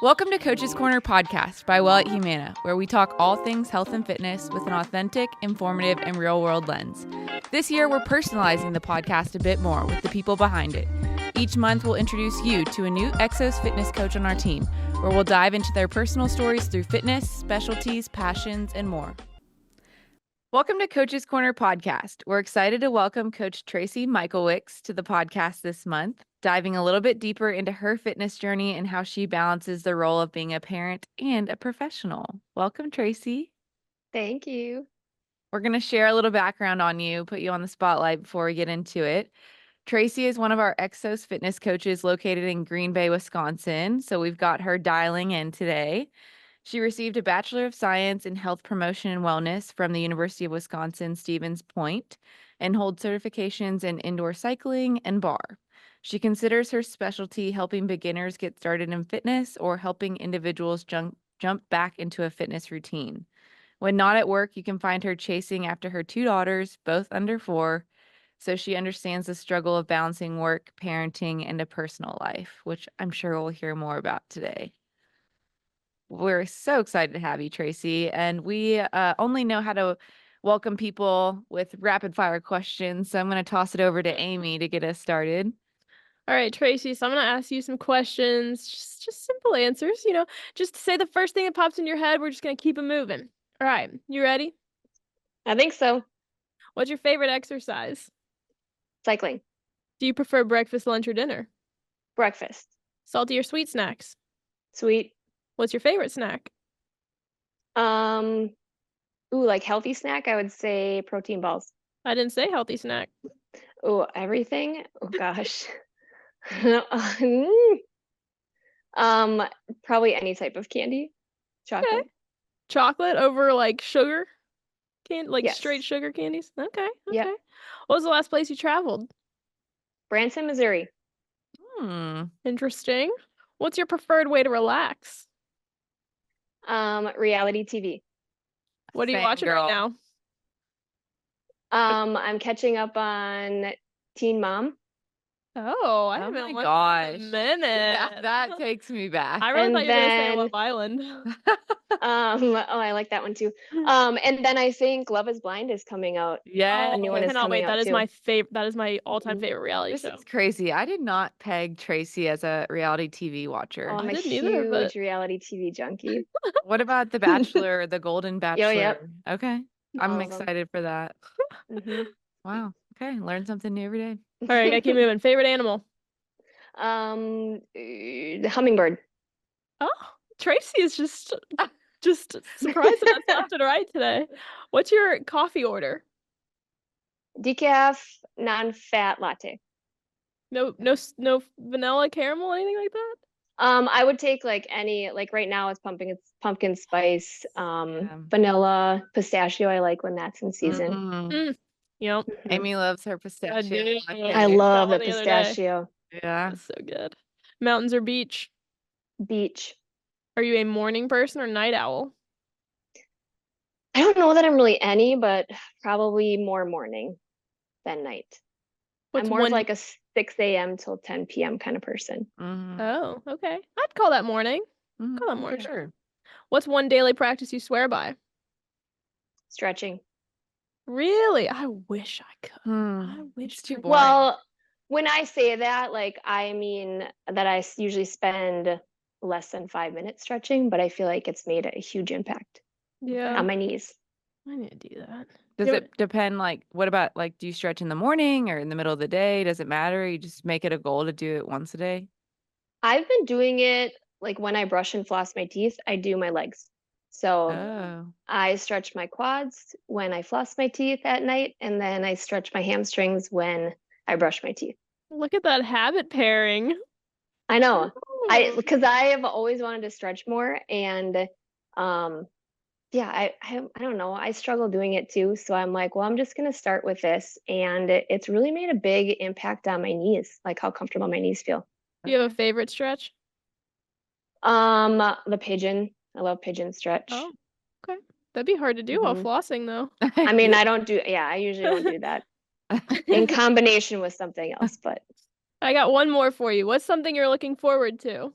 Welcome to Coach's Corner podcast by Well at Humana, where we talk all things health and fitness with an authentic, informative, and real-world lens. This year, we're personalizing the podcast a bit more with the people behind it. Each month, we'll introduce you to a new Exos fitness coach on our team, where we'll dive into their personal stories through fitness, specialties, passions, and more. Welcome to Coach's Corner podcast. We're excited to welcome Coach Tracie Michalkiewicz to the podcast this month, diving a little bit deeper into her fitness journey and how she balances the role of being a parent and a professional. Welcome, Tracie. Thank you. We're going to share a little background on you, put you on the spotlight before we get into it. Tracie is one of our Exos fitness coaches located in Green Bay, Wisconsin. So we've got her dialing in today. She received a Bachelor of Science in Health Promotion and Wellness from the University of Wisconsin-Stevens Point and holds certifications in indoor cycling and bar. She considers her specialty helping beginners get started in fitness or helping individuals jump back into a fitness routine. When not at work, you can find her chasing after her two daughters, both under 4, so she understands the struggle of balancing work, parenting, and a personal life, which I'm sure we'll hear more about today. We're so excited to have you, Tracie, and we only know how to welcome people with rapid fire questions, so I'm going to toss it over to Amy to get us started. All right, Tracie, so I'm going to ask you some questions, just simple answers, just say the first thing that pops in your head. We're just going to keep it moving. All right, you ready? I think so. What's your favorite exercise? Cycling. Do you prefer breakfast, lunch, or dinner? Breakfast. Salty or sweet snacks? Sweet. What's your favorite snack? Like healthy snack, I would say protein balls. I didn't say healthy snack. Oh, everything? Oh gosh. Probably any type of candy. Chocolate. Okay. Chocolate over like sugar? Yes. Straight sugar candies? Okay. Yep. What was the last place you traveled? Branson, Missouri. Interesting. What's your preferred way to relax? Reality TV. What are you watching right now? I'm catching up on Teen Mom. Oh, I haven't watched in a minute. Yeah, that takes me back. I really thought you were going to say Love Island. I like that one too. And then I think Love is Blind is coming out. Yeah, a new one is coming out That is too. my favorite. That is my all-time favorite reality show. This is crazy. I did not peg Tracie as a reality TV watcher. I'm a didn't either, but... reality TV junkie. What about The Bachelor, The Golden Bachelor? Yep. Okay. I'm excited for that. Mm-hmm. Wow. Okay. Learn something new every day. All right, gotta keep moving. Favorite animal? The hummingbird. Oh, Tracie is just surprised that that's left and right today. What's your coffee order? Decaf, non-fat latte. No vanilla, caramel, anything like that? I would take right now it's pumpkin spice, vanilla, pistachio. I like when that's in season. Yep. Amy loves her pistachio. I love the pistachio. Yeah. That's so good. Mountains or beach? Beach. Are you a morning person or night owl? I don't know that I'm really any, but probably more morning than night. I'm more of like a 6 a.m. till 10 p.m. kind of person. Mm-hmm. Oh, okay. I'd call that morning. Call that morning. Sure. What's one daily practice you swear by? Stretching. Really? I wish I could. I wish. It's too boring. Well, when I say that, I mean that I usually spend less than 5 minutes stretching, but I feel like it's made a huge impact on my knees. I need to do that. Does it depend, what about, do you stretch in the morning or in the middle of the day? Does it matter? You just make it a goal to do it once a day? I've been doing it, when I brush and floss my teeth, I do my legs. So I stretch my quads when I floss my teeth at night, and then I stretch my hamstrings when I brush my teeth. Look at that habit pairing. I know. Because I have always wanted to stretch more, and I don't know. I struggle doing it too. So I'm like, well, I'm just going to start with this. And it's really made a big impact on my knees, how comfortable my knees feel. Do you have a favorite stretch? The pigeon. I love pigeon stretch. Oh, okay. That'd be hard to do while flossing though. I mean, I usually don't do that in combination with something else, but. I got one more for you. What's something you're looking forward to?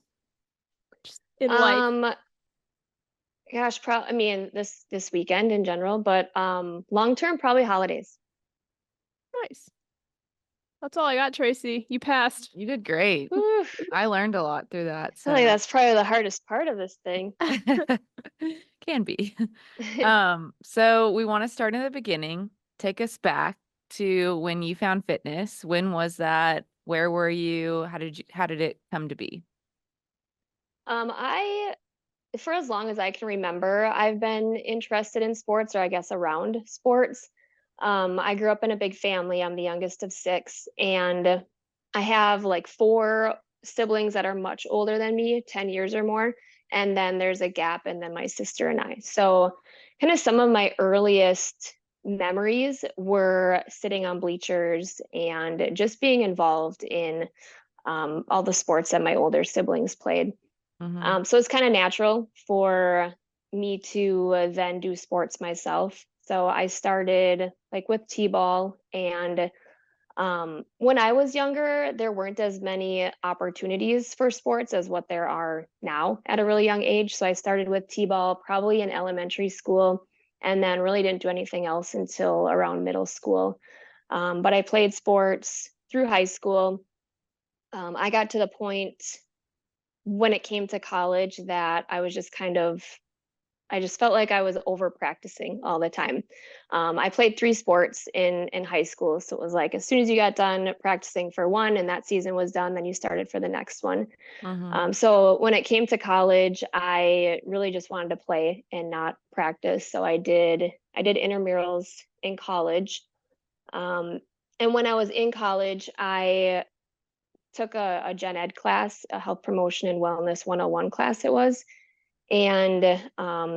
in life? Gosh, I mean, this weekend in general, but long term, probably holidays. Nice. That's all I got, Tracie. You passed. You did great. Oof. I learned a lot through that. I feel like So that's probably the hardest part of this thing. can be. So we want to start in the beginning. Take us back to when you found fitness. When was that? Where were you? How did it come to be? I for as long as I can remember, I've been interested in sports, or I guess around sports. I grew up in a big family. I'm the youngest of six, and I have like four siblings that are much older than me, 10 years or more. And then there's a gap, and then my sister and I. So, kind of some of my earliest memories were sitting on bleachers and just being involved in all the sports that my older siblings played. Mm-hmm. So it's kind of natural for me to then do sports myself. So I started like with t-ball, and when I was younger, there weren't as many opportunities for sports as what there are now at a really young age. So I started with t-ball probably in elementary school, and then really didn't do anything else until around middle school. But I played sports through high school. I got to the point when it came to college that I just felt like I was over practicing all the time. I played three sports in high school, so it was like as soon as you got done practicing for one and that season was done, then you started for the next one. Mm-hmm. So when it came to college, I really just wanted to play and not practice. So I did intramurals in college. Um, and when I was in college, I took a gen ed class, a health promotion and wellness 101 class it was. And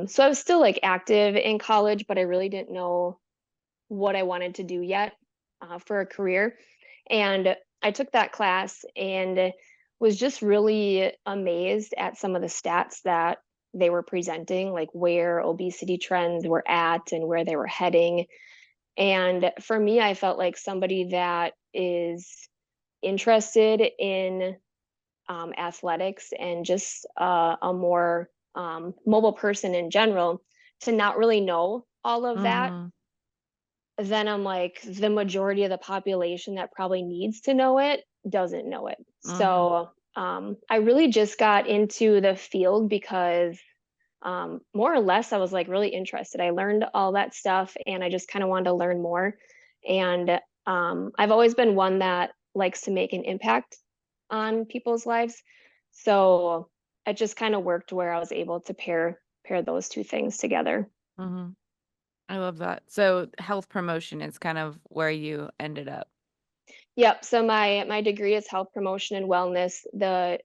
so I was still like active in college, but I really didn't know what I wanted to do yet for a career. And I took that class and was just really amazed at some of the stats that they were presenting, like where obesity trends were at and where they were heading. And for me, I felt like somebody that is interested in athletics and just a more mobile person in general to not really know all of that, Mm-hmm. then I'm like, the majority of the population that probably needs to know it doesn't know it. Mm-hmm. So I really just got into the field because more or less I was like really interested. I learned all that stuff and I just kind of wanted to learn more. And I've always been one that likes to make an impact on people's lives. So it just kind of worked where I was able to pair those two things together. Mm-hmm. I love that. So health promotion is kind of where you ended up. Yep. So my degree is health promotion and wellness. The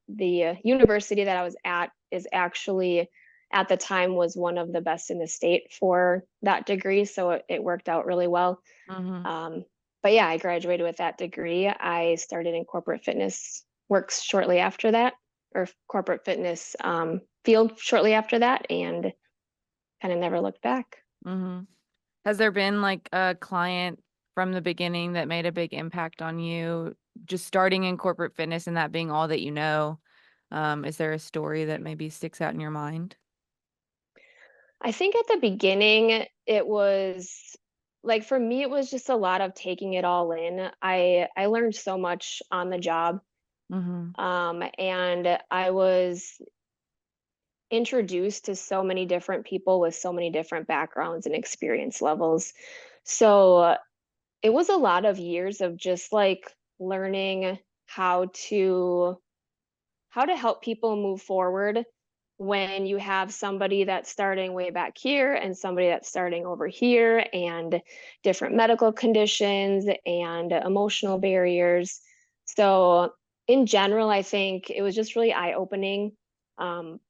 university that I was at is actually at the time was one of the best in the state for that degree, so it worked out really well. Mm-hmm. Um, but yeah, I graduated with that degree. I started in corporate fitness works shortly after that, or corporate fitness field shortly after that, and kind of never looked back. Mm-hmm. Has there been like a client from the beginning that made a big impact on you, just starting in corporate fitness and that being all that you know? Is there a story that maybe sticks out in your mind? I think at the beginning, it was like for me, it was just a lot of taking it all in. I learned so much on the job, Mm-hmm. and I was introduced to so many different people with so many different backgrounds and experience levels. So it was a lot of years of just like learning how to how to help people move forward when you have somebody that's starting way back here and somebody that's starting over here, and different medical conditions and emotional barriers. So, in general, I think it was just really eye opening. Um,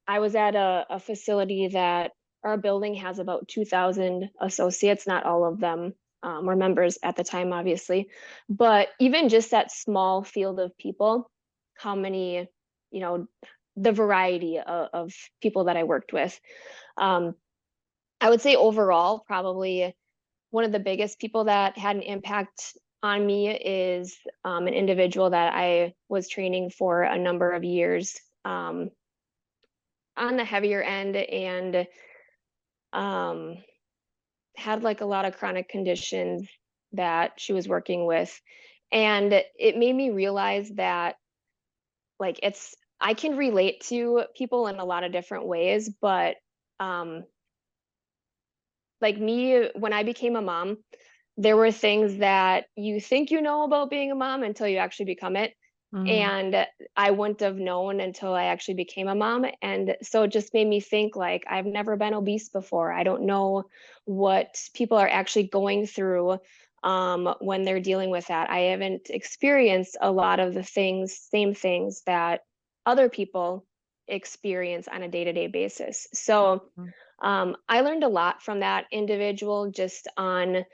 I was at a facility that our building has about 2,000 associates, not all of them were members at the time, obviously. But even just that small field of people, how many, you know, the variety of people that I worked with. Um, I would say overall, probably one of the biggest people that had an impact on me is an individual that I was training for a number of years. on the heavier end, and had like a lot of chronic conditions that she was working with. And it made me realize that like I can relate to people in a lot of different ways, but um like me, when I became a mom, there were things that you think you know about being a mom until you actually become it. Mhm. And I wouldn't have known until I actually became a mom. And so it just made me think like I've never been obese before. I don't know what people are actually going through when they're dealing with that. I haven't experienced a lot of the same things that other people experience on a day-to-day basis. So Mhm. I learned a lot from that individual just on,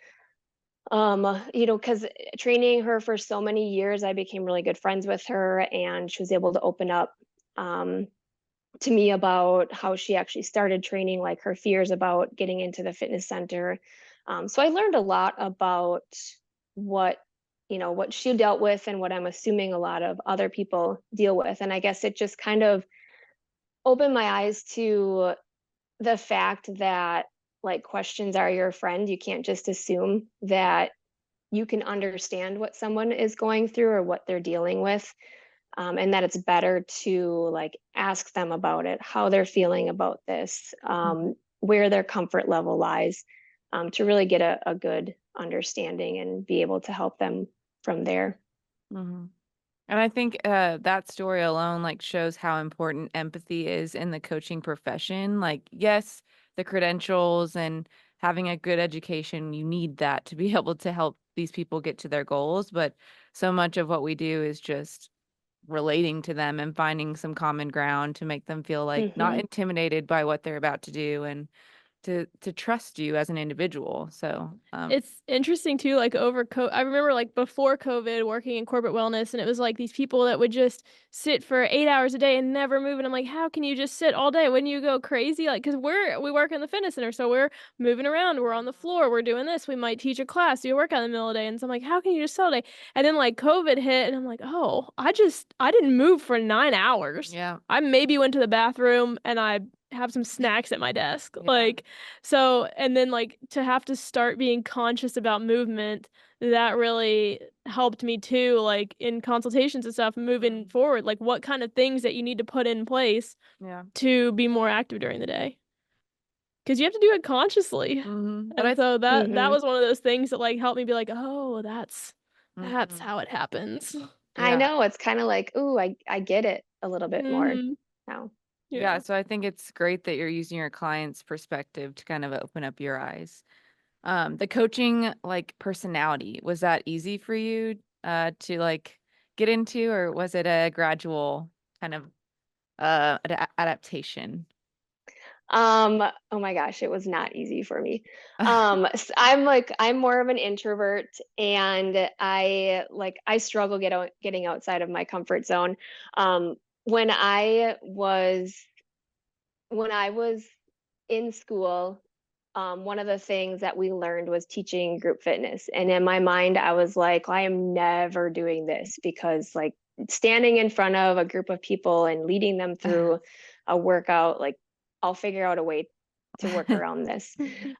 because training her for so many years, I became really good friends with her, and she was able to open up um, to me about how she actually started training, like her fears about getting into the fitness center. So I learned a lot about what, what she dealt with and what I'm assuming a lot of other people deal with. And I guess it just kind of opened my eyes to the fact that like questions are your friend. You can't just assume that you can understand what someone is going through or what they're dealing with, and that it's better to like ask them about it, how they're feeling about this, where their comfort level lies, to really get a good understanding and be able to help them from there. Mhm. And I think that story alone like shows how important empathy is in the coaching profession. Like, yes, the credentials and having a good education, you need that to be able to help these people get to their goals. But so much of what we do is just relating to them and finding some common ground to make them feel like not Hmm. intimidated by what they're about to do and to trust you as an individual. So, It's interesting too, like I remember like before COVID working in corporate wellness, and it was like these people that would just sit for 8 hours a day and never move. And I'm like, how can you just sit all day? Wouldn't you go crazy? Like, cause we work in the fitness center, so we're moving around, we're on the floor, we're doing this. We might teach a class, do a workout in the middle of the day. And so I'm like, how can you just sit all day? And then like COVID hit, and I'm like, oh, I didn't move for 9 hours. yeah. I maybe went to the bathroom and I have some snacks at my desk. Yeah. So, and then like to have to start being conscious about movement, that really helped me too, like in consultations and stuff moving forward, like what kind of things that you need to put in place Yeah. to be more active during the day. Because you have to do it consciously. But And I so that Hmm. was one of those things that like helped me be like, oh, that's mhm. how it happens. I Yeah. know it's kind of like, ooh, I get it a little bit more Hmm. now. Yeah, Yeah. so I think it's great that you're using your client's perspective to kind of open up your eyes. The coaching like personality, was that easy for you to like get into, or was it a gradual kind of adaptation? Oh my gosh, it was not easy for me. I'm more of an introvert, and I struggle getting outside of my comfort zone. Um, when I was in school, one of the things that we learned was teaching group fitness. And in my mind, I was like, I am never doing this because like standing in front of a group of people and leading them through a workout, like I'll figure out a way to work around this.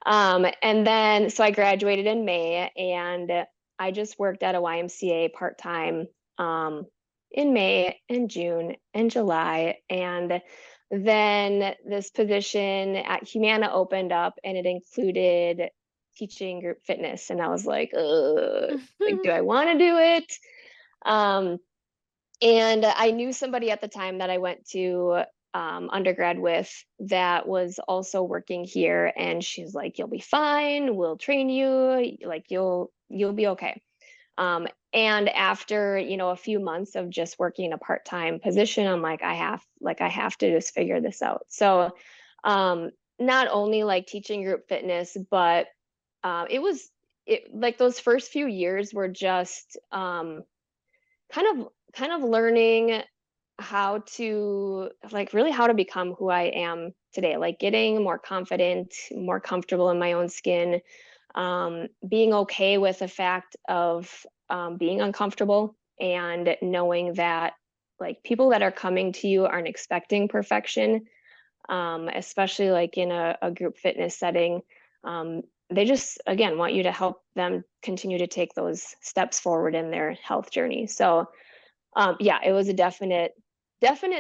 And then, so I graduated in May, and I just worked at a YMCA part-time in May and June and July. And then this position at Humana opened up, and it included teaching group fitness. And I was like, like, do I want to do it? Um, and I knew somebody at the time that I went to undergrad with that was also working here. And she's like, you'll be fine. We'll train you. Like you'll be okay. And after, a few months of just working a part-time position, I'm like, I have to just figure this out. So, not only like teaching group fitness, but it like those first few years were just kind of learning how to like really how to become who I am today, like getting more confident, more comfortable in my own skin, being okay with the fact of being uncomfortable, and knowing that like people that are coming to you aren't expecting perfection. especially like in a group fitness setting. They just, again, want you to help them continue to take those steps forward in their health journey. So yeah, it was a definite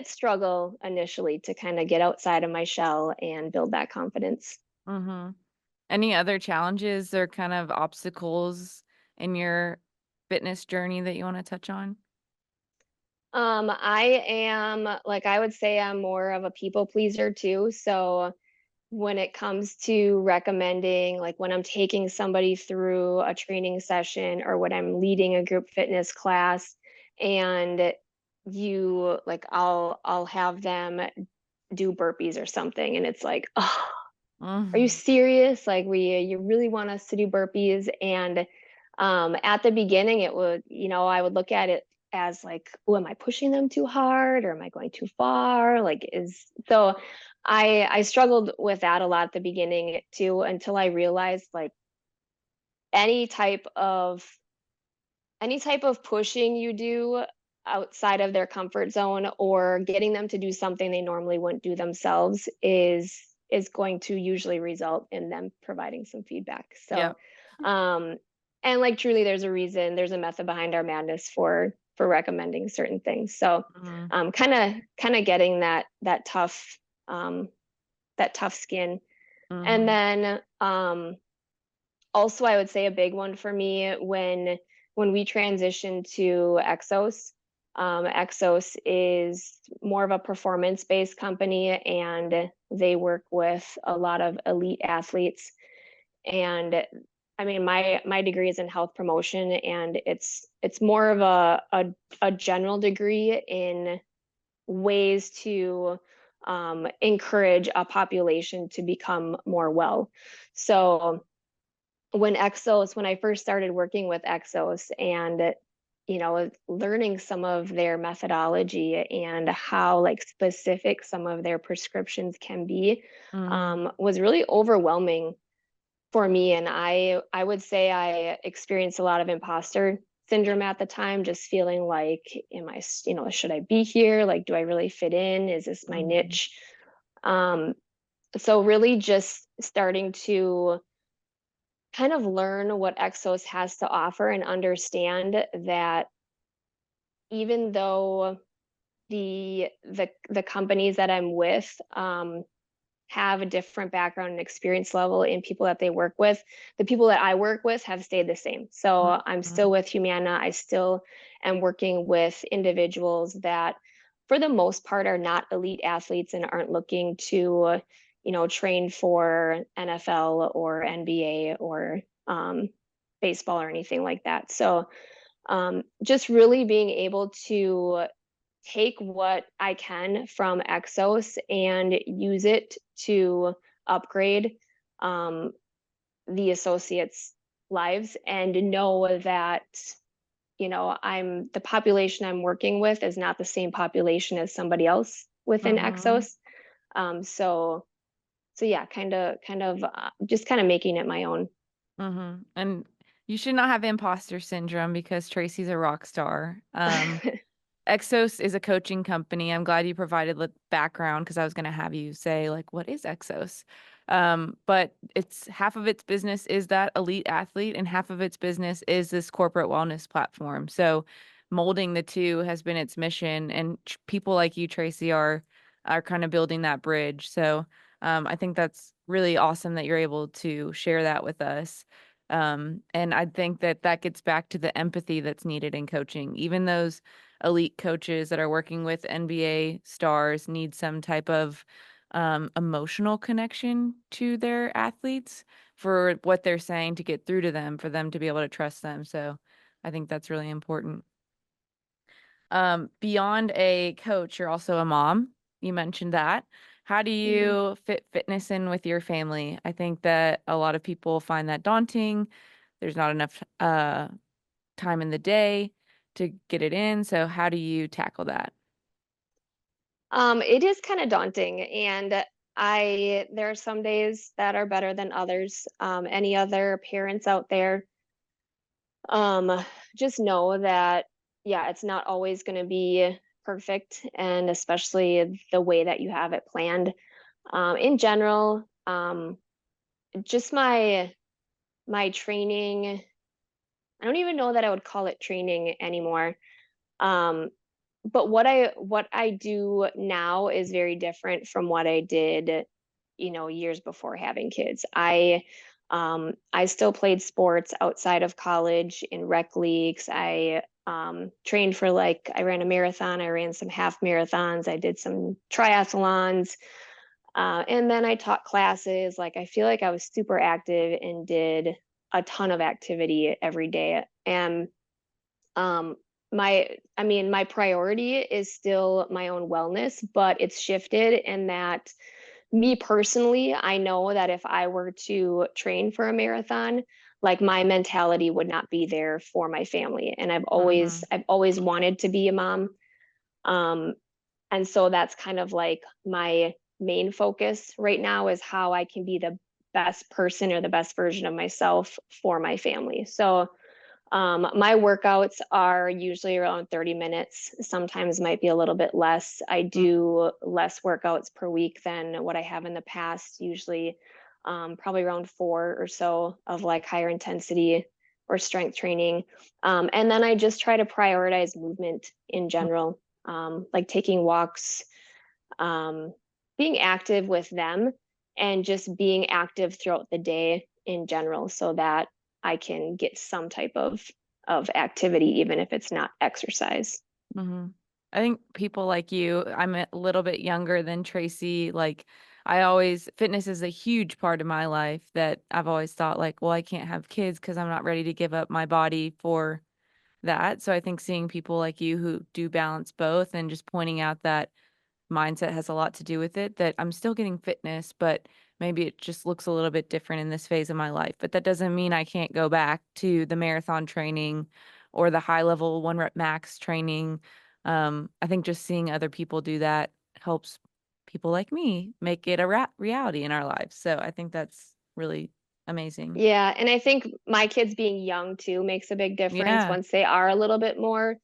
struggle initially to kind of get outside of my shell and build that confidence. Mm-hmm. Any other challenges or kind of obstacles in your fitness journey that you want to touch on? I am, like, I would say I'm more of a people pleaser too. So when it comes to recommending, like when I'm taking somebody through a training session or when I'm leading a group fitness class, and you like I'll have them do burpees or something, and it's like, oh, are you Mm-hmm. serious? Like, you really want us to do burpees? And at the beginning, it would, I would look at it as like, oh, am I pushing them too hard, or am I going too far? Like, is so I struggled with that a lot at the beginning too, until I realized like any type of any type of pushing you do outside of their comfort zone or getting them to do something they normally wouldn't do themselves is going to usually result in them providing some feedback. So Yep. um and like truly there's a reason, there's a method behind our madness for recommending certain things. So Mm-hmm. kind of getting um that tough skin. And Mm-hmm. then also, I would say a big one for me when we transitioned to Exos. Exos is more of a performance-based company, and they work with a lot of elite athletes. And I mean, my degree is in health promotion, and it's more of a general degree in ways to encourage a population to become more well. So when I first started working with Exos and learning some of their methodology and how like specific some of their prescriptions can be, Mm-hmm. was really overwhelming for me. And I would say I experienced a lot of imposter syndrome at the time, just feeling like, am I, should I be here? Like, do I really fit in? Is this my Mm-hmm. niche? Um, so really just starting to kind of learn what Exos has to offer and understand that even though the companies that I'm with have a different background and experience level in people that they work with, the people that I work with have stayed the same. So I'm Mm-hmm. still with Humana. I still am working with individuals that, for the most part, are not elite athletes and aren't looking to, train for NFL or NBA or baseball or anything like that. So just really being able to take what I can from Exos and use it to upgrade um, the associates' lives and know that, I'm the population I'm working with is not the same population as somebody else within Mm-hmm. Exos. So yeah, just kind of making it my own. Mm-hmm. And you should not have imposter syndrome because Tracy's a rock star. Exos is a coaching company. I'm glad you provided the background because I was going to have you say, like, what is Exos? But it's half of its business is that elite athlete, and half of its business is this corporate wellness platform. So, molding the two has been its mission, and people like you, Tracy, are kind of building that bridge. So, I think that's really awesome that you're able to share that with us. And I think that that gets back to the empathy that's needed in coaching. Even those elite coaches that are working with NBA stars need some type of emotional connection to their athletes for what they're saying to get through to them, for them to be able to trust them. So I think that's really important. Beyond a coach, you're also a mom. You mentioned that. How do Mhm. you fit fitness in with your family? I think that a lot of people find that daunting. There's not enough time in the day to get it in. So how do you tackle that? It is kind of daunting, and there are some days that are better than others. Any other parents out there, um, just know that, yeah, it's not always going to be perfect, and especially the way that you have it planned. In general, just my training, I don't even know that I would call it training anymore. Um, but what I do now is very different from what I did, years before having kids. I still played sports outside of college in rec leagues. I trained for, like, I ran a marathon, I ran some half marathons, I did some triathlons, and then I taught classes. Like, I feel like I was super active and did a ton of activity every day. And um, my priority is still my own wellness, but it's shifted in that, me personally, I know that if I were to train for a marathon, like, my mentality would not be there for my family. And Mm-hmm. I've always wanted to be a mom. Um, and so that's kind of like my main focus right now, is how I can be the best person or the best version of myself for my family. So my workouts are usually around 30 minutes, sometimes might be a little bit less. I do less workouts per week than what I have in the past, usually probably around 4 or so of, like, higher intensity or strength training. And then I just try to prioritize movement in general, like taking walks, um, being active with them, and just being active throughout the day in general, so that I can get some type of activity, even if it's not exercise. Mhm. I think people like you, I'm a little bit younger than Tracy. Like, I always, fitness is a huge part of my life that I've always thought, like, well, I can't have kids because I'm not ready to give up my body for that. So I think seeing people like you who do balance both and just pointing out that mindset has a lot to do with it, that I'm still getting fitness, but maybe it just looks a little bit different in this phase of my life. But that doesn't mean I can't go back to the marathon training or the high level 1 rep max training. I think just seeing other people do that helps people like me make it a reality in our lives. So I think that's really amazing. Yeah, and I think my kids being young too makes a big difference. Yeah, Once they are a little bit more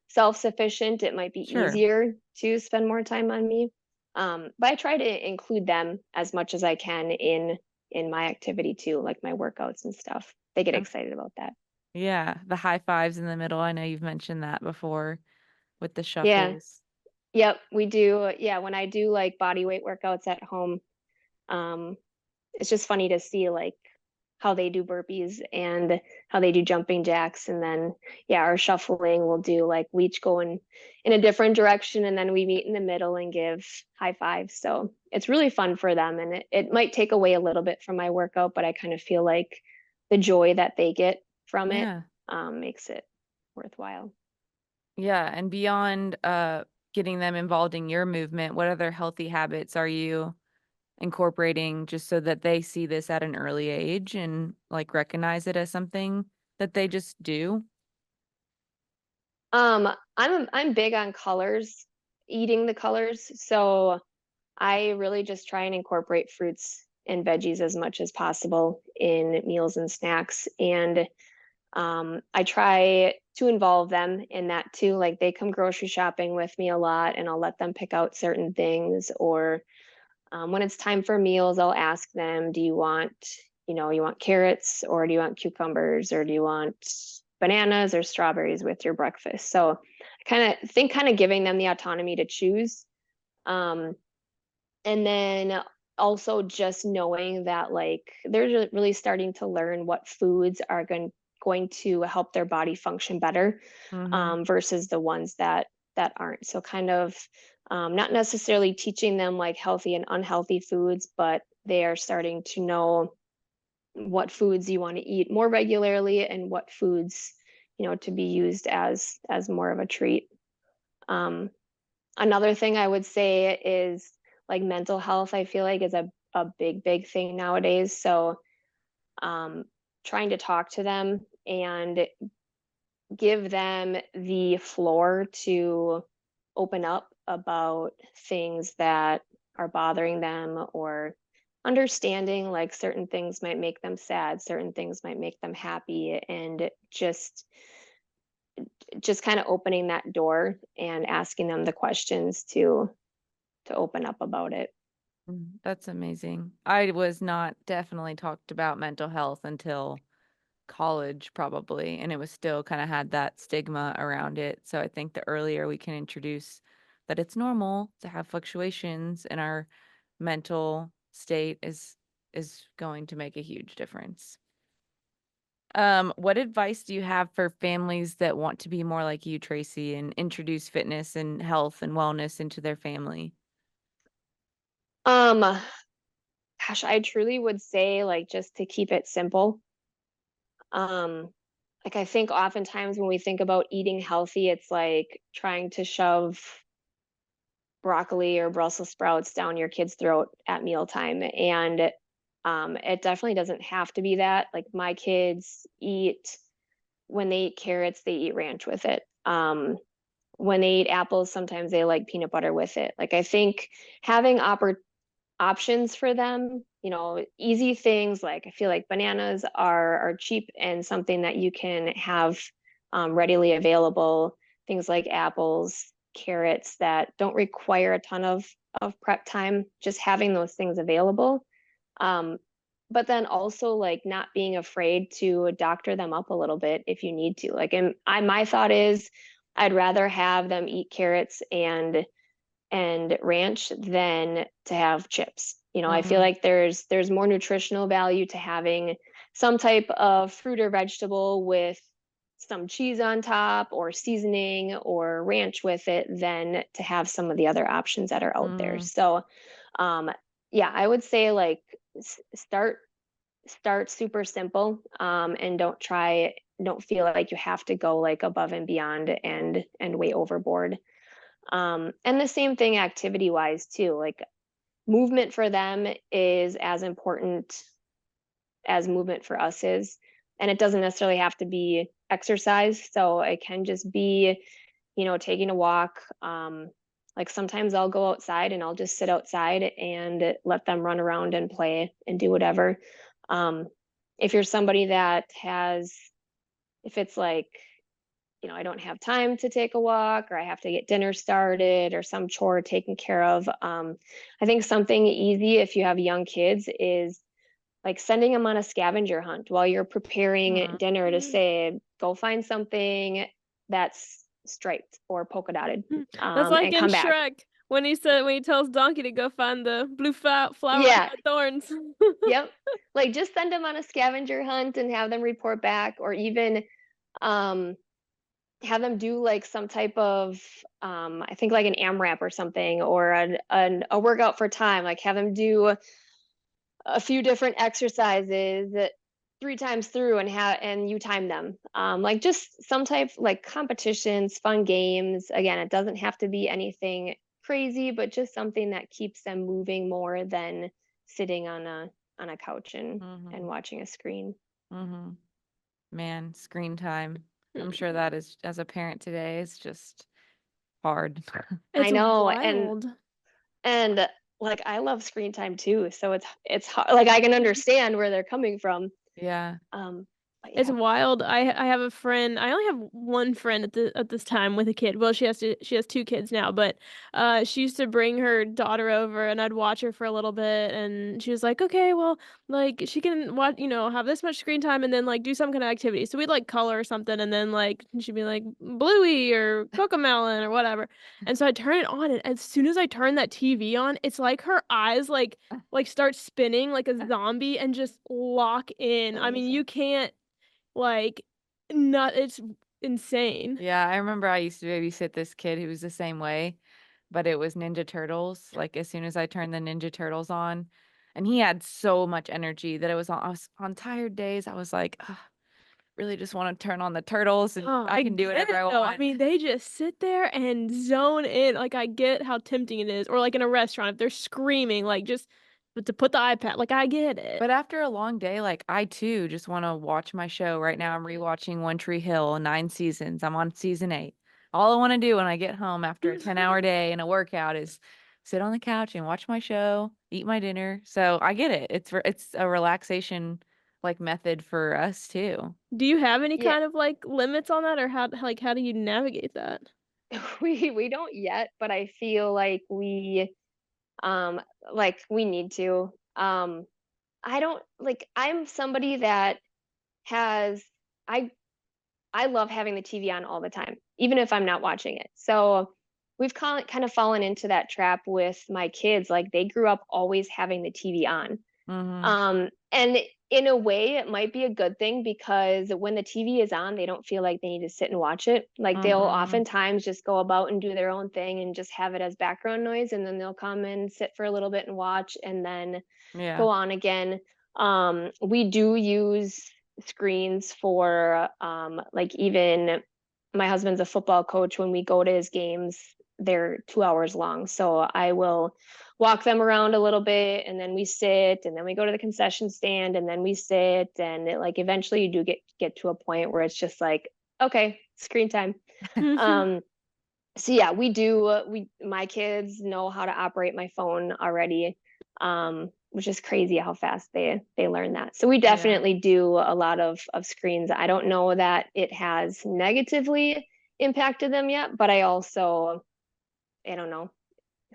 self-sufficient, it might be sure. easier to spend more time on me. But I try to include them as much as I can in my activity too, like my workouts and stuff. They get And excited about that. yeah, the high fives in the middle. I know you've mentioned that before with the Yeah. shuffles. Yep, we do. Yeah, when I do, like, body weight workouts at home, um, it's just funny to see, like, how they do burpees and how they do jumping jacks. And then, yeah, our shuffling, will do, like, we each go in a different direction, and then we meet in the middle and give high fives. So it's really fun for them. And it might take away a little bit from my workout, but I kind of feel like the joy that they get from it Yeah. makes it worthwhile. Yeah, and beyond, getting them involved in your movement, what other healthy habits are you incorporating just so that they see this at an early age and, like, recognize it as something that they just do? I'm big on colors, eating the colors. So I really just try and incorporate fruits and veggies as much as possible in meals and snacks. And I try to involve them in that too. Like, they come grocery shopping with me a lot, and I'll let them pick out certain things. Or when it's time for meals, I'll ask them, do you want, you want carrots, or do you want cucumbers, or do you want bananas or strawberries with your breakfast? So I kind of giving them the autonomy to choose. Um, and then also just knowing that, like, they're really starting to learn what foods are going to help their body function better, Mhm. versus the ones that aren't. So kind of, not necessarily teaching them, like, healthy and unhealthy foods, but they are starting to know what foods you want to eat more regularly, and what foods, to be used as more of a treat. Um, Another thing I would say is, like, mental health, I feel like, is a big thing nowadays. So um, trying to talk to them and give them the floor to open up about things that are bothering them, or understanding, like, certain things might make them sad, certain things might make them happy, and just kind of opening that door and asking them the questions to open up about it. That's amazing. I was not definitely talked about mental health until college probably, and it was still kind of had that stigma around it. So I think the earlier we can introduce that it's normal to have fluctuations in our mental state is going to make a huge difference. What advice do you have for families that want to be more like you, Tracie, and introduce fitness and health and wellness into their family? Um, Gosh, I truly would say like just to keep it simple. Um, like I think oftentimes when we think about eating healthy, it's like trying to shove broccoli or Brussels sprouts down your kid's throat at mealtime. And it definitely doesn't have to be that. Like my kids eat, when they eat carrots, they eat ranch with it. When they eat apples, sometimes they like peanut butter with it. Like I think having options for them, you know, easy things like I feel like bananas are cheap and something that you can have readily available. Things like apples, carrots that don't require a ton of prep time, just having those things available. Um, but then also like not being afraid to doctor them up a little bit if you need to. Like, and my thought is, I'd rather have them eat carrots and ranch than to have chips. You know, I feel Mm-hmm. like there's more nutritional value to having some type of fruit or vegetable with some cheese on top or seasoning or ranch with it than to have some of the other options that are out there. Mm, So, um, yeah, I would say like start super simple, and don't feel like you have to go like above and beyond and way overboard. And the same thing activity wise too. Like movement for them is as important as movement for us is. And it doesn't necessarily have to be exercise. So it can just be, you know, taking a walk. Like sometimes I'll go outside and I'll just sit outside and let them run around and play and do whatever. Um, if you're somebody that has, if it's like, you know, I don't have time to take a walk or I have to get dinner started or some chore taken care of. I think something easy if you have young kids is like sending them on a scavenger hunt while you're preparing mm, dinner to say, go find something that's striped or polka dotted, That's like and in come back. Shrek when he tells Donkey to go find the blue flower with Yeah. red thorns. Yep. Like just send them on a scavenger hunt and have them report back, or even um, have them do like some type of I think like an AMRAP or something, or a workout for time. Like have them do a few different exercises 3 times through and you time them. Like just some type like competitions, fun games. Again, it doesn't have to be anything crazy, but just something that keeps them moving more than sitting on a couch and mm-hmm. watching a screen. Mm-hmm. Man, screen time. I'm sure that is, as a parent today, is just hard. I It's know, wild. and like I love screen time too, so it's hard. Like I can understand where they're coming from. Yeah. Um, but It's yeah. wild. I have a friend. I only have one friend at this time with a kid. Well, she has 2 kids now, but she used to bring her daughter over and I'd watch her for a little bit and she was like, "Okay, well, like she can watch, have this much screen time and then like do some kind of activity." So we'd like color or something and then like she'd be like Bluey or Cocomelon or whatever. And so I turn it on and as soon as I turn that TV on, it's like her eyes like start spinning like a zombie and just lock in. I mean, you can't like, not it's insane. Yeah, I remember I used to babysit this kid who was the same way, but it was Ninja Turtles. Like as soon as I turned the Ninja Turtles on, and he had so much energy that I was on tired days. I was like, "Ugh, really just want to turn on the turtles and Oh, I I can do get whatever it I though. I want." mean, they just sit there and zone in. Like, I get how tempting it is. Or like in a restaurant, if they're screaming, like just but to put the iPad, like I get it. But after a long day, like I too just want to watch my show. Right now I'm rewatching One Tree Hill, 9 seasons. I'm on season 8. All I want to do when I get home after a 10-hour day and a workout is sit on the couch and watch my show, eat my dinner. So I get it. It's a relaxation like method for us too. Do you have any Yeah. kind of like limits on that or how do you navigate that? We don't yet, but I feel like Like we need to. I don't like I'm somebody that has I I love having the TV on all the time, even if I'm not watching it. So we've kind of fallen into that trap with my kids. Like they grew up always having the TV on. Mm-hmm. And in a way, it might be a good thing because when the TV is on, they don't feel like they need to sit and watch it. Like they'll Mm-hmm. oftentimes just go about and do their own thing and just have it as background noise. And then they'll come and sit for a little bit and watch and then Yeah. go on again. We do use screens for like even my husband's a football coach. When we go to his games, they're 2 hours long. So I will walk them around a little bit and then we sit and then we go to the concession stand and then we sit and like eventually you do get to a point where it's just like, okay, screen time. Um, so yeah, we do my kids know how to operate my phone already, which is crazy how fast they learn that. So we Yeah. definitely do a lot of screens. I don't know that it has negatively impacted them yet, but I don't know.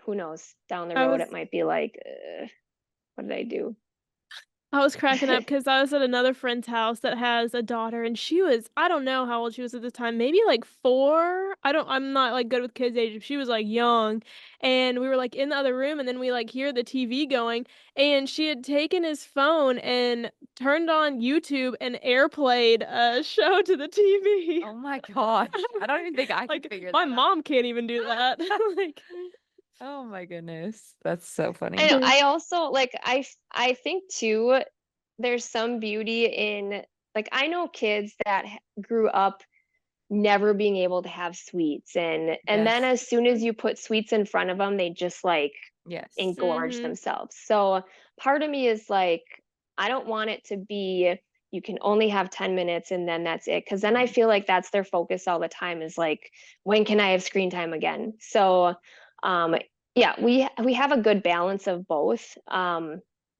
Who knows? Down the I road was it might be like, what did I do? I was cracking up because I was at another friend's house that has a daughter, and she was I don't know how old she was at the time, maybe like 4. I'm not like good with kids' age. She was like young, and we were like in the other room, and then we like hear the TV going, and she had taken his phone and turned on YouTube and airplayed a show to the TV. Oh my gosh. I don't even think I could Like figure my that out. mom can't even do that. Like Oh my goodness. That's so I funny. know. I also like I think too there's some beauty in like I know kids that grew up never being able to have sweets and then Yes. as soon as you put sweets in front of them they just like Yes. engorge themselves. So part of me is like I don't want it to be you can only have 10 minutes and then that's it because then I feel like that's their focus all the time is like when can I have screen time again. So um yeah, we have a good balance of both.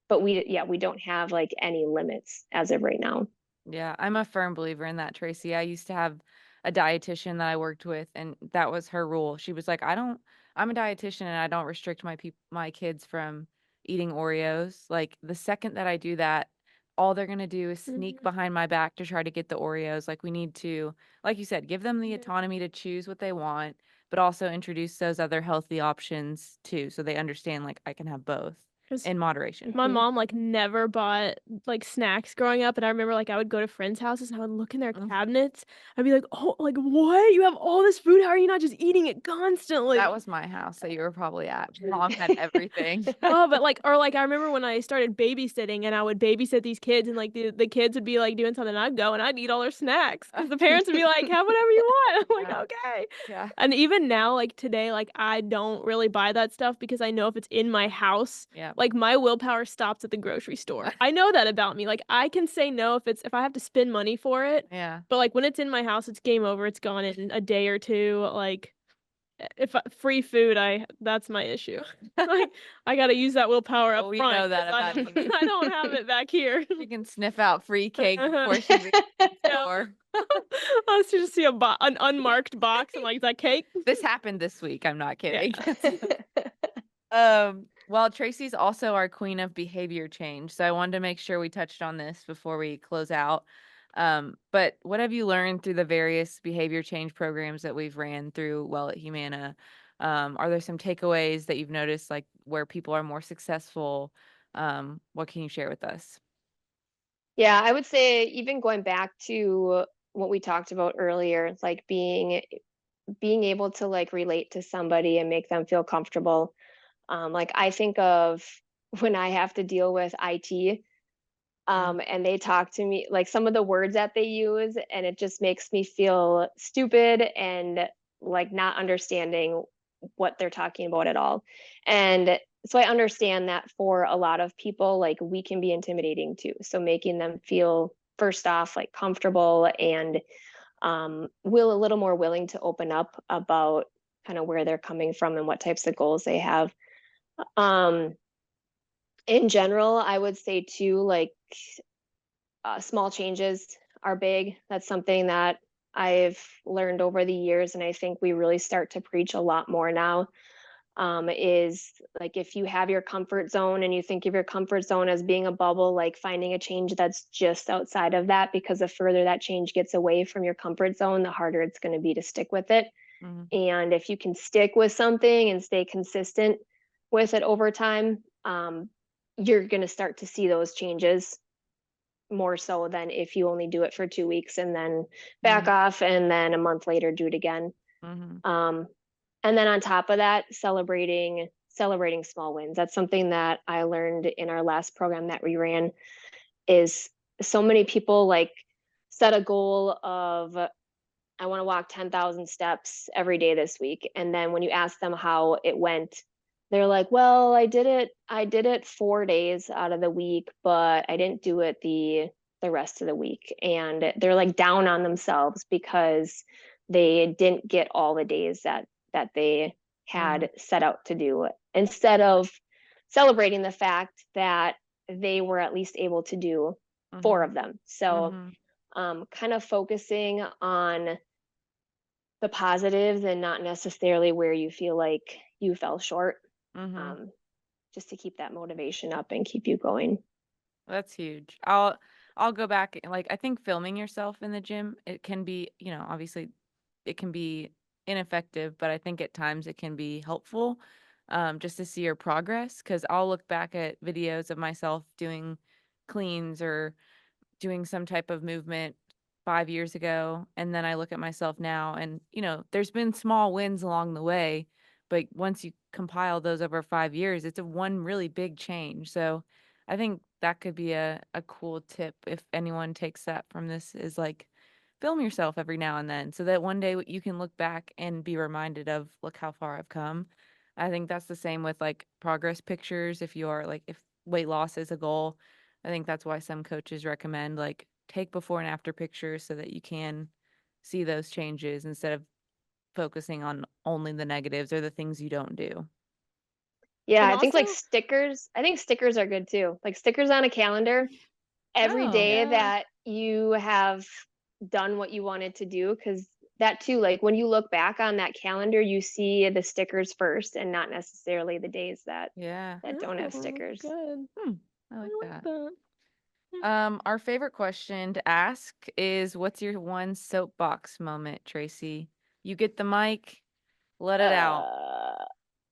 But we don't have like any limits as of right now. Yeah, I'm a firm believer in that, Tracy. I used to have a dietitian that I worked with, and that was her rule. She was like, I'm a dietitian and I don't restrict my kids from eating Oreos. Like the second that I do that, all they're gonna do is sneak Mhm. behind my back to try to get the Oreos. Like we need to, like you said, give them the Yeah. autonomy to choose what they want, but also introduce those other healthy options too, so they understand like I can have both 'Cause in moderation. my Mhm. mom, like, never bought, like, snacks growing up, and I remember, like, I would go to friends' houses, and I would look in their Mm. cabinets. I'd be like, "Oh, like, what? You have all this food? How are you not just eating it That constantly?" was my house that you were probably at. Mom had everything. Oh, but, like or, like, I remember when I started babysitting, and I would babysit these kids, and, like, the kids would be, like, doing something, and I'd go, and I'd eat all their snacks because the parents would be like, "Have whatever you want." I'm like, Yeah. "Okay." Yeah. And even now, like, today, like, I don't really buy that stuff because I know if it's in my house, Yeah. like, my willpower stops at the grocery store. I know that about me, like, I can say no if I have to spend money for it, Yeah. but, like, when it's in my house, it's game over, it's gone in a day or 2, like, if free food, I that's my issue. Like, I gotta use that willpower up Oh, we front know that 'cause I about don't Amy. I don't have it back here. She can sniff out free cake Uh-huh. before she leaves the Yeah. store. I just see an unmarked box, and like, "Is that cake?" This happened this week, I'm not Yeah. kidding. Well, Tracy's also our queen of behavior change, so I wanted to make sure we touched on this before we close out. But what have you learned through the various behavior change programs that we've ran through Well at Humana? Are there some takeaways that you've noticed, like where people are more successful? What can you share with us? Yeah, I would say even going back to what we talked about earlier, like being able to like relate to somebody and make them feel comfortable. Like I think of when I have to deal with IT, Mm. and they talk to me like some of the words that they use, and it just makes me feel stupid and like not understanding what they're talking about at all. And so I understand that for a lot of people, like we can be intimidating too. So making them feel first off like comfortable and will a little more willing to open up about kind of where they're coming from and what types of goals they have. Um, in general, I would say too, like small changes are big. That's something that I've learned over the years, and I think we really start to preach a lot more now. is like if you have your comfort zone and you think of your comfort zone as being a bubble, like finding a change that's just outside of that, because the further that change gets away from your comfort zone, the harder it's going to be to stick with it. Mhm. And if you can stick with something and stay consistent with it over time, you're going to start to see those changes more so than if you only do it for 2 weeks and then back Mhm. off and then a month later do it again. Mhm. And then on top of that, celebrating small wins. That's something that I learned in our last program that we ran. Is so many people like set a goal of I want to walk 10,000 steps every day this week, and then when you ask them how it went, they're like, well, I did it 4 days out of the week, but I didn't do it the rest of the week. And they're like down on themselves because they didn't get all the days that they Mhm. had set out to do, instead of celebrating the fact that they were at least able to do 4 Mhm. of them. So Mhm. kind of focusing on the positives and not necessarily where you feel like you fell short, Mhm. um, just to keep that motivation up and keep you going. That's huge. I'll go back and, like, I think filming yourself in the gym, it can be, obviously it can be ineffective, but I think at times it can be helpful, just to see your progress. Because I'll look back at videos of myself doing cleans or doing some type of movement 5 years ago, and then I look at myself now and, there's been small wins along the way, but once you compile those over 5 years, it's a one really big change. So, I think that could be a cool tip if anyone takes that from this is, like, film yourself every now and then so that one day you can look back and be reminded of, "Look how far I've come." I think that's the same with, like, progress pictures if you are like, if weight loss is a goal. I think that's why some coaches recommend, like, take before and after pictures so that you can see those changes instead of focusing on only the negatives or the things you don't do. Yeah, And I also think stickers are good too. Like stickers on a calendar every Oh. day yeah. that you have done what you wanted to do, because that too, like when you look back on that calendar, you see the stickers first and not necessarily the days Yeah. that don't have Oh, stickers. good. I I like like that. that. Mm. Our favorite question to ask is, what's your one soapbox moment, Tracy? You get the mic, let it out.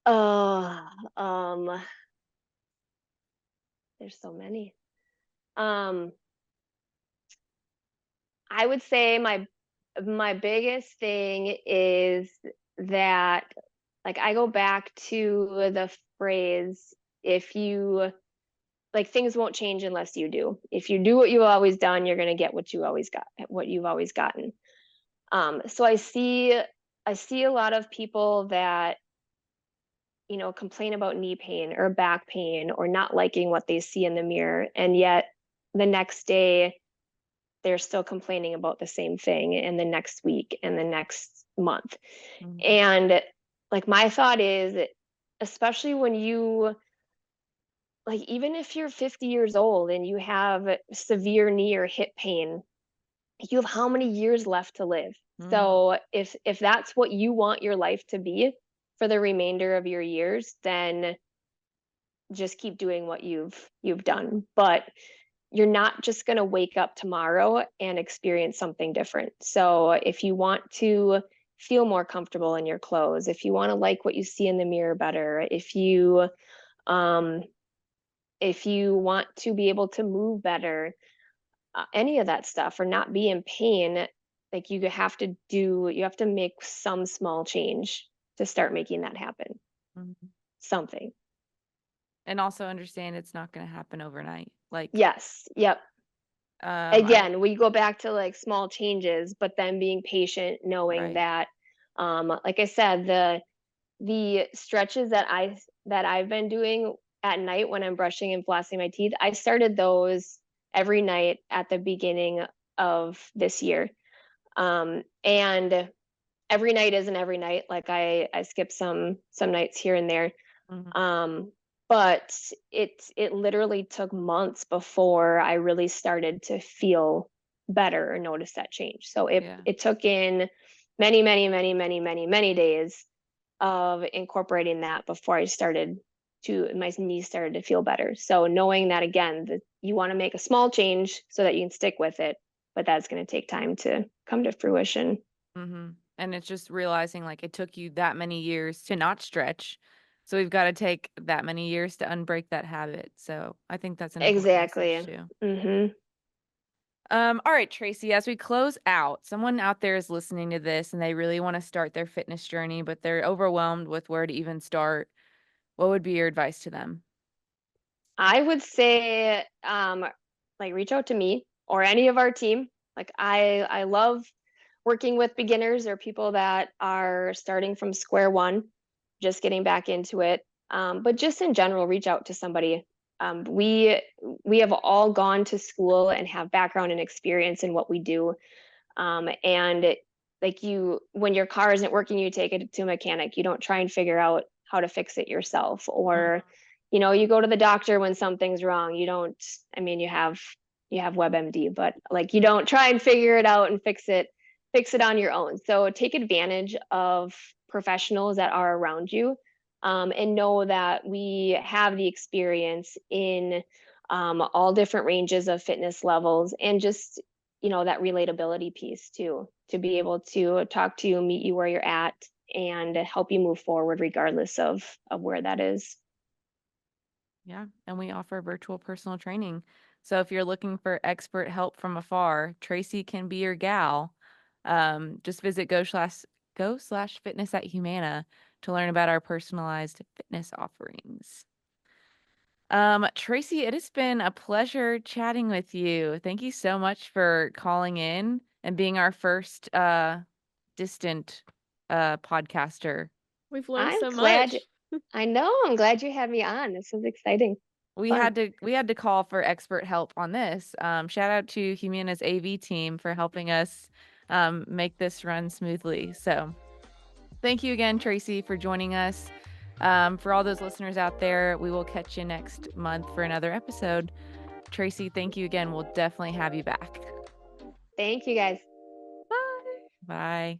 Uh, uh, um, there's so many. Um, I would say my biggest thing is that like I go back to the phrase, if you like, things won't change unless you do. If you do what you've always done, you're going to get what you've always gotten. So I see a lot of people that complain about knee pain or back pain or not liking what they see in the mirror, and yet the next day they're still complaining about the same thing, and the next week and the next month. Mhm. And like my thought is, especially when you like, even if you're 50 years old and you have severe knee or hip pain, you have how many years left to live? Mhm. So if that's what you want your life to be for the remainder of your years, then just keep doing what you've done. But you're not just going to wake up tomorrow and experience something different. So if you want to feel more comfortable in your clothes, if you want to like what you see in the mirror better, um if you want to be able to move better, any of that stuff, or not be in pain, like you have to make some small change to start making that happen. Mhm. Something. And also understand it's not going to happen overnight. Like, Yes. Yep. I Again, we go back to like small changes, but then being patient, knowing right. that, like I said, the stretches that I've been doing at night when I'm brushing and flossing my teeth, I started those every night at the beginning of this year. And every night isn't every night. Like I skip some nights here and there. Mhm. Um, but it literally took months before I really started to feel better or notice that change. So it Yeah. it took in many, many, many, many, many, many days, of incorporating that before my knees started to feel better. So knowing that, again, that you want to make a small change so that you can stick with it, but that's going to take time to come to fruition. And it's just realizing like it took you that many years to not stretch. So we've got to take that many years to unbreak that habit. So I think that's an important message Exactly. too. All right, Tracie, as we close out, someone out there is listening to this and they really want to start their fitness journey, but they're overwhelmed with where to even start. What would be your advice to them? I would say, like, reach out to me or any of our team. Like, I love working with beginners or people that are starting from square one, just getting back into it. But just in general, reach out to somebody. We have all gone to school and have background and experience in what we do. Like, when your car isn't working, you take it to a mechanic. You don't try and figure out how to fix it yourself, or you go to the doctor when something's wrong. You don't, I mean, you have WebMD, but like, you don't try and figure it out and fix it on your own. So take advantage of professionals that are around you, and know that we have the experience in all different ranges of fitness levels, and just that relatability piece too, to be able to talk to you, meet you where you're at, and help you move forward regardless of where that is. Yeah, and we offer virtual personal training. So if you're looking for expert help from afar, Tracie can be your gal. Just visit go/fitness at Humana to learn about our personalized fitness offerings. Tracie, it has been a pleasure chatting with you. Thank you so much for calling in and being our first distant podcaster. We've learned I'm so glad. much. I know. I'm glad you had me on. This was exciting. We Fun. had to call for expert help on this. Shout out to Humana's AV team for helping us make this run smoothly. So thank you again, Tracie, for joining us. For all those listeners out there, we will catch you next month for another episode. Tracie, thank you again. We'll definitely have you back. Thank you, guys. Bye. Bye.